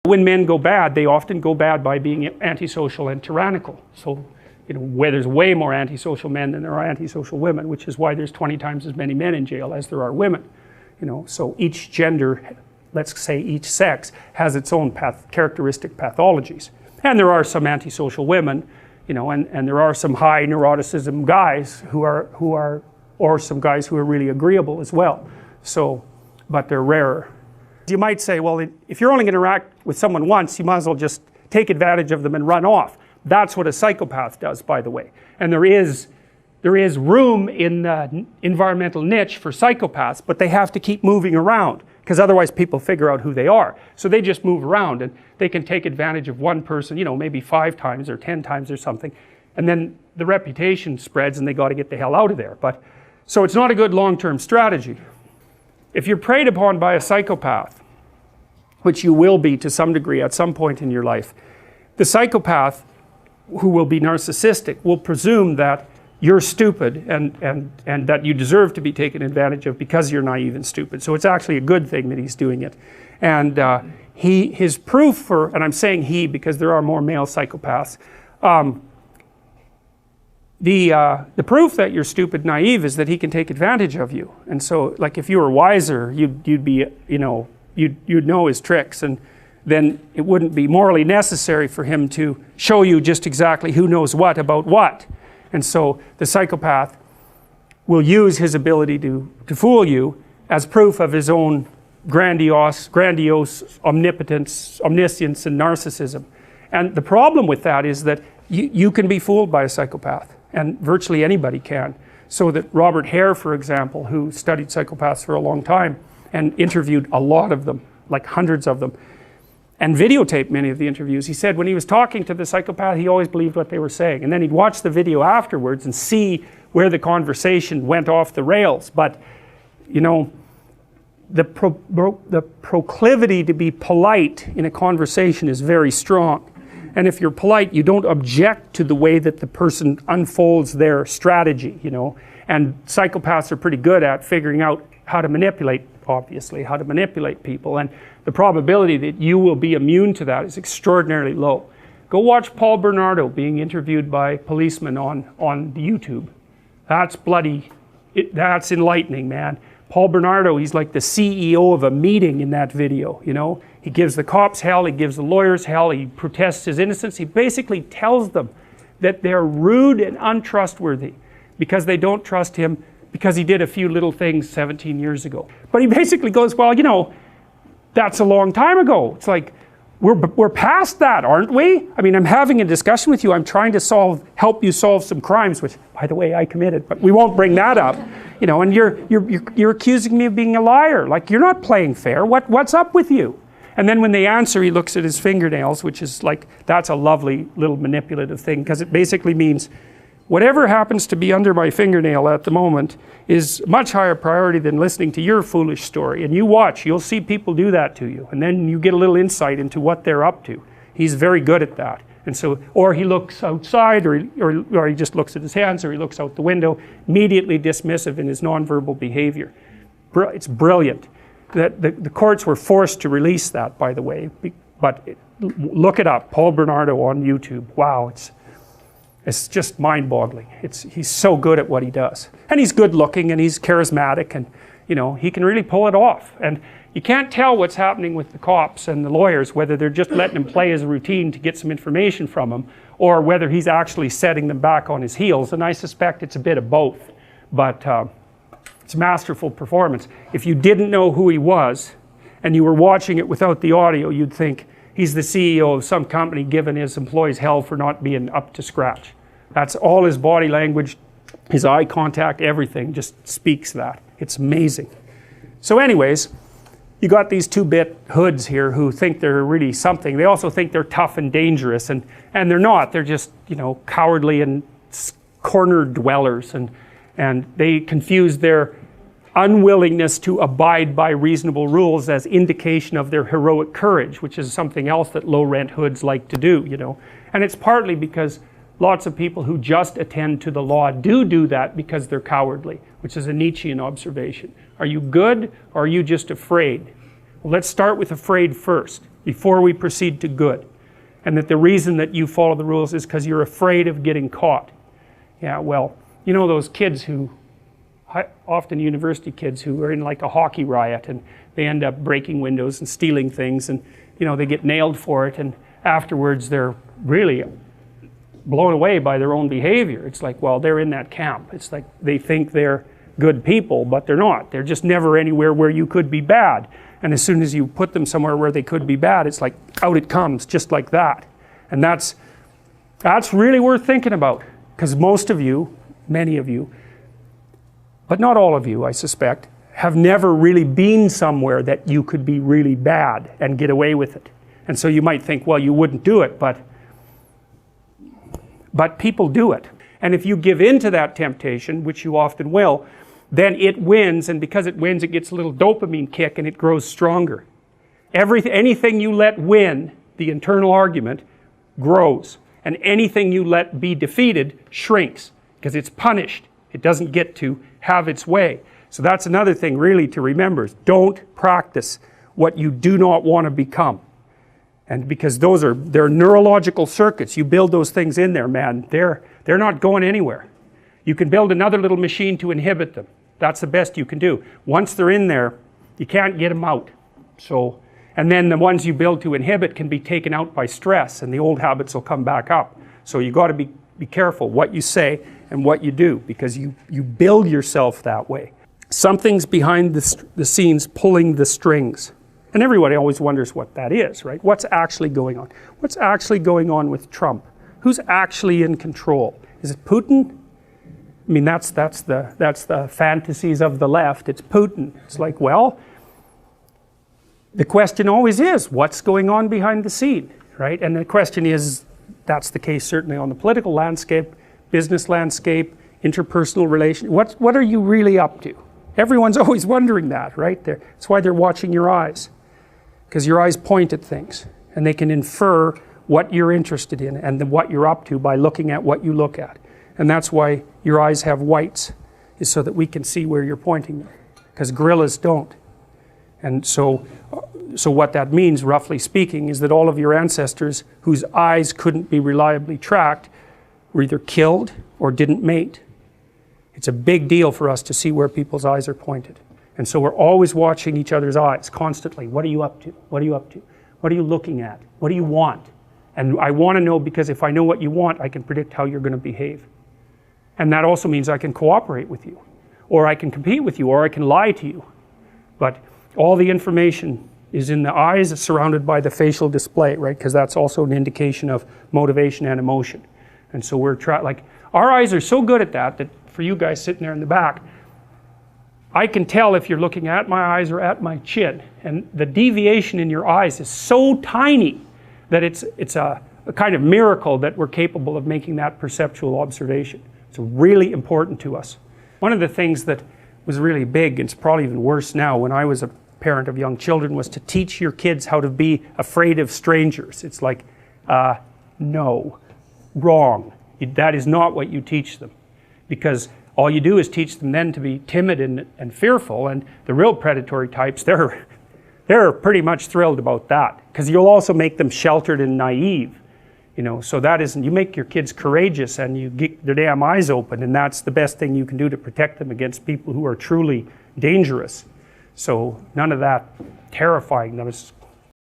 When men go bad, they often go bad by being antisocial and tyrannical. So, where there's way more antisocial men than there are antisocial women, which is why there's 20 times as many men in jail as there are women. So each gender, let's say each sex, has its own characteristic pathologies. And there are some antisocial women, and there are some high neuroticism guys or some guys who are really agreeable as well. So, but they're rarer. You might say, well, if you're only going to interact with someone once, you might as well just take advantage of them and run off. That's what a psychopath does, by the way. And there is room in the environmental niche for psychopaths, but they have to keep moving around, because otherwise people figure out who they are. So they just move around, and they can take advantage of one person, maybe 5 times or 10 times or something, and then the reputation spreads and they got to get the hell out of there. So it's not a good long-term strategy. If you're preyed upon by a psychopath, which you will be to some degree at some point in your life, the psychopath, who will be narcissistic, will presume that you're stupid and that you deserve to be taken advantage of because you're naive and stupid. So it's actually a good thing that he's doing it. And his proof for, and I'm saying he because there are more male psychopaths, the proof that you're stupid, naive, is that he can take advantage of you. And so, like, if you were wiser, you'd be, you'd know his tricks, and then it wouldn't be morally necessary for him to show you just exactly who knows what about what. And so the psychopath will use his ability to fool you as proof of his own grandiose omnipotence, omniscience, and narcissism. And the problem with that is that you can be fooled by a psychopath, and virtually anybody can. So that Robert Hare, for example, who studied psychopaths for a long time and interviewed a lot of them, like hundreds of them, and videotaped many of the interviews, he said when he was talking to the psychopath, he always believed what they were saying. And then he'd watch the video afterwards and see where the conversation went off the rails. But, the proclivity to be polite in a conversation is very strong. And if you're polite, you don't object to the way that the person unfolds their strategy, And psychopaths are pretty good at figuring out how to manipulate, obviously, how to manipulate people. And the probability that you will be immune to that is extraordinarily low. Go watch Paul Bernardo being interviewed by policemen on YouTube. That's that's enlightening, man. Paul Bernardo, he's like the CEO of a meeting in that video, He gives the cops hell, he gives the lawyers hell, he protests his innocence. He basically tells them that they're rude and untrustworthy because they don't trust him because he did a few little things 17 years ago. But he basically goes, well, that's a long time ago. It's like, we're past that, aren't we? I mean, I'm having a discussion with you. I'm trying to help you solve some crimes, which, by the way, I committed, but we won't bring that up. And you're accusing me of being a liar. Like, you're not playing fair. What's up with you? And then when they answer, he looks at his fingernails, which is like, that's a lovely little manipulative thing, because it basically means whatever happens to be under my fingernail at the moment is much higher priority than listening to your foolish story. And you watch, you'll see people do that to you. And then you get a little insight into what they're up to. He's very good at that. And so, or he looks outside, or he just looks at his hands, or he looks out the window, immediately dismissive in his nonverbal behavior. It's brilliant. The courts were forced to release that, by the way. But look it up, Paul Bernardo on YouTube. Wow, it's just mind-boggling. He's so good at what he does. And he's good-looking, and he's charismatic, and he can really pull it off. And you can't tell what's happening with the cops and the lawyers, whether they're just letting him play his routine to get some information from him, or whether he's actually setting them back on his heels. And I suspect it's a bit of both. But it's a masterful performance. If you didn't know who he was, and you were watching it without the audio, you'd think he's the CEO of some company giving his employees hell for not being up to scratch. That's all his body language, his eye contact, everything just speaks that. It's amazing. So anyways, you got these 2-bit hoods here who think they're really something. They also think they're tough and dangerous, and they're not. They're just, cowardly and corner dwellers, and they confuse their unwillingness to abide by reasonable rules as indication of their heroic courage, which is something else that low-rent hoods like to do, And it's partly because lots of people who just attend to the law do that because they're cowardly, which is a Nietzschean observation. Are you good, or are you just afraid? Well, let's start with afraid first, before we proceed to good. And that the reason that you follow the rules is because you're afraid of getting caught. Yeah, well, you know those kids who, often university kids who are in like a hockey riot and they end up breaking windows and stealing things, and you know, they get nailed for it, and afterwards they're really blown away by their own behavior. It's like, well, they're in that camp. It's like they think they're good people, but they're not. They're just never anywhere where you could be bad. And as soon as you put them somewhere where they could be bad, it's like out it comes, just like that. And that's really worth thinking about, because most of you, many of you, but not all of you, I suspect, have never really been somewhere that you could be really bad and get away with it. And so you might think, well, you wouldn't do it, but people do it. And if you give in to that temptation, which you often will, then it wins, and because it wins, it gets a little dopamine kick and it grows stronger. Anything you let win, the internal argument, grows. And anything you let be defeated shrinks, because it's punished. It doesn't get to have its way. So that's another thing really to remember, is don't practice what you do not want to become. And because they're neurological circuits, you build those things in there, man, they're not going anywhere. You can build another little machine to inhibit them. That's the best you can do. Once they're in there, you can't get them out. So, and then the ones you build to inhibit can be taken out by stress, and the old habits will come back up. So you got to be careful what you say and what you do, because you build yourself that way. Something's behind the scenes pulling the strings. And everybody always wonders what that is, right? What's actually going on? What's actually going on with Trump? Who's actually in control? Is it Putin? I mean, that's the fantasies of the left. It's Putin. It's like, well, the question always is, what's going on behind the scene, right? And the question is, that's the case certainly on the political landscape, business landscape, interpersonal relations. What are you really up to? Everyone's always wondering that, right? That's why they're watching your eyes, because your eyes point at things, and they can infer what you're interested in and what you're up to by looking at what you look at. And that's why your eyes have whites, is so that we can see where you're pointing them, because gorillas don't. And so what that means, roughly speaking, is that all of your ancestors whose eyes couldn't be reliably tracked were either killed or didn't mate. It's a big deal for us to see where people's eyes are pointed. And so we're always watching each other's eyes constantly. What are you up to? What are you up to? What are you looking at? What do you want? And I want to know, because if I know what you want, I can predict how you're going to behave. And that also means I can cooperate with you, or I can compete with you, or I can lie to you. But all the information is in the eyes, surrounded by the facial display, right? Because that's also an indication of motivation and emotion. And so we're like, our eyes are so good at that for you guys sitting there in the back, I can tell if you're looking at my eyes or at my chin. And the deviation in your eyes is so tiny that it's a kind of miracle that we're capable of making that perceptual observation. It's really important to us. One of the things that was really big, and it's probably even worse now, when I was a parent of young children, was to teach your kids how to be afraid of strangers. It's like, no, wrong. That is not what you teach them. Because all you do is teach them then to be timid and fearful, and the real predatory types, they're pretty much thrilled about that. Because you'll also make them sheltered and naive. You know, so that isn't, you make your kids courageous and you get their damn eyes open, and that's the best thing you can do to protect them against people who are truly dangerous. So none of that terrifying them. It's